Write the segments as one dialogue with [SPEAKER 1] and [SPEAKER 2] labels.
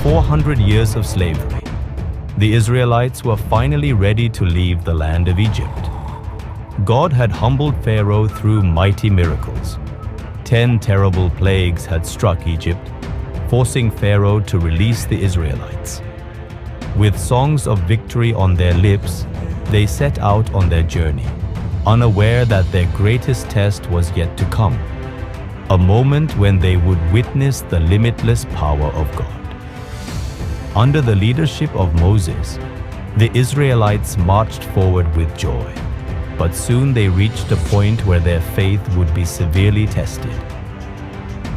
[SPEAKER 1] 400 years of slavery, the Israelites were finally ready to leave the land of Egypt. God had humbled Pharaoh through mighty miracles. 10 terrible plagues had struck Egypt, forcing Pharaoh to release the Israelites. With songs of victory on their lips, they set out on their journey, unaware that their greatest test was yet to come, a moment when they would witness the limitless power of God. Under the leadership of Moses, the Israelites marched forward with joy, but soon they reached a point where their faith would be severely tested.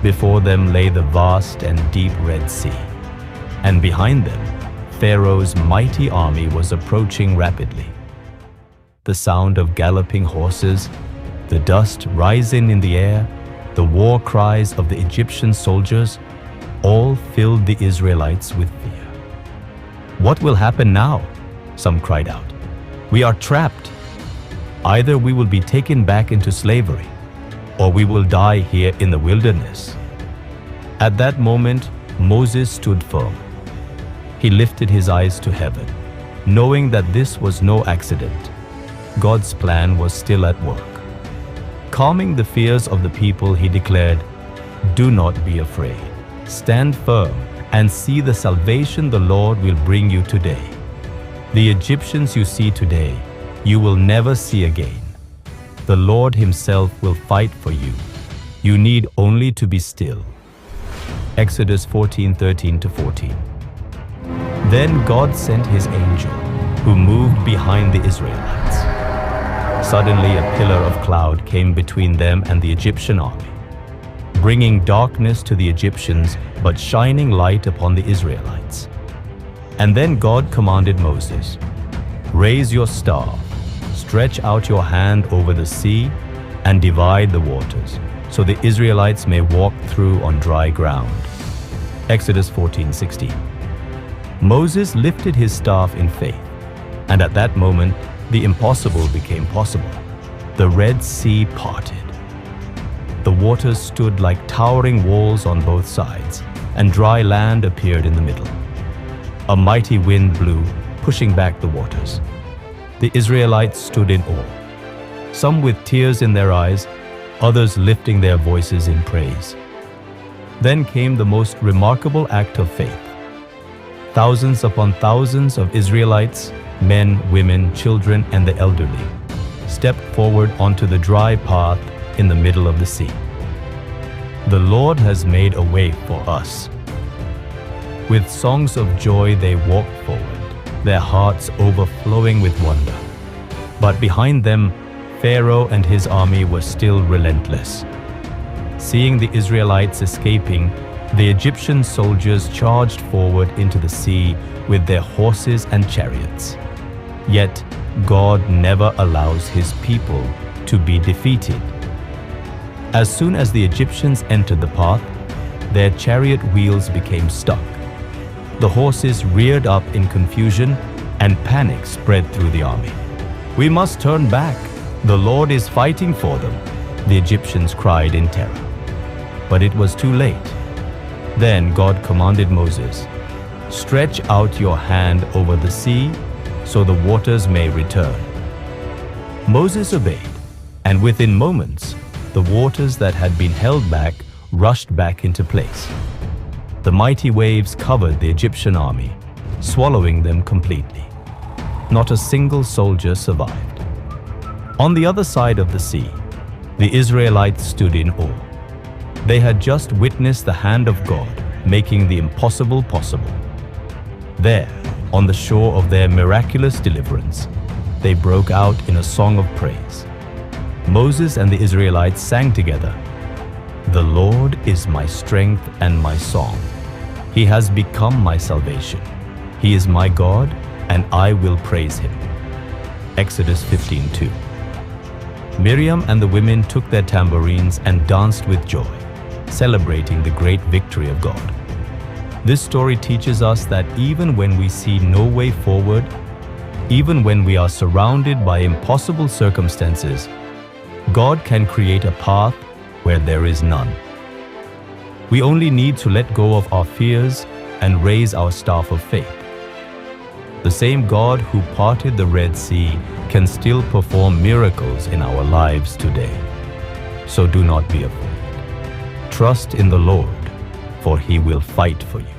[SPEAKER 1] Before them lay the vast and deep Red Sea, and behind them, Pharaoh's mighty army was approaching rapidly. The sound of galloping horses, the dust rising in the air, the war cries of the Egyptian soldiers, all filled the Israelites with fear. "What will happen now?" some cried out. "We are trapped. Either we will be taken back into slavery, or we will die here in the wilderness." At that moment, Moses stood firm. He lifted his eyes to heaven, knowing that this was no accident. God's plan was still at work. Calming the fears of the people, he declared, "Do not be afraid. Stand firm and see the salvation the Lord will bring you today. The Egyptians you see today, you will never see again. The Lord himself will fight for you. You need only to be still." Exodus 14:13-14. Then God sent his angel, who moved behind the Israelites. Suddenly a pillar of cloud came between them and the Egyptian army, bringing darkness to the Egyptians, but shining light upon the Israelites. And then God commanded Moses, "Raise your staff, stretch out your hand over the sea, and divide the waters, so the Israelites may walk through on dry ground." Exodus 14:16. Moses lifted his staff in faith, and at that moment, the impossible became possible. The Red Sea parted. The waters stood like towering walls on both sides, and dry land appeared in the middle. A mighty wind blew, pushing back the waters. The Israelites stood in awe, some with tears in their eyes, others lifting their voices in praise. Then came the most remarkable act of faith. Thousands upon thousands of Israelites, men, women, children, and the elderly, stepped forward onto the dry path in the middle of the sea. "The Lord has made a way for us." With songs of joy they walked forward, their hearts overflowing with wonder. But behind them, Pharaoh and his army were still relentless. Seeing the Israelites escaping, the Egyptian soldiers charged forward into the sea with their horses and chariots. Yet, God never allows his people to be defeated. As soon as the Egyptians entered the path, their chariot wheels became stuck. The horses reared up in confusion, and panic spread through the army. "We must turn back. The Lord is fighting for them," the Egyptians cried in terror. But it was too late. Then God commanded Moses, "Stretch out your hand over the sea, so the waters may return." Moses obeyed, and within moments, the waters that had been held back rushed back into place. The mighty waves covered the Egyptian army, swallowing them completely. Not a single soldier survived. On the other side of the sea, the Israelites stood in awe. They had just witnessed the hand of God making the impossible possible. There, on the shore of their miraculous deliverance, they broke out in a song of praise. Moses and the Israelites sang together, "The Lord is my strength and my song. He has become my salvation. He is my God, and I will praise him." Exodus 15:2. Miriam and the women took their tambourines and danced with joy, celebrating the great victory of God. This story teaches us that even when we see no way forward, even when we are surrounded by impossible circumstances, God can create a path where there is none. We only need to let go of our fears and raise our staff of faith. The same God who parted the Red Sea can still perform miracles in our lives today. So do not be afraid. Trust in the Lord, for He will fight for you.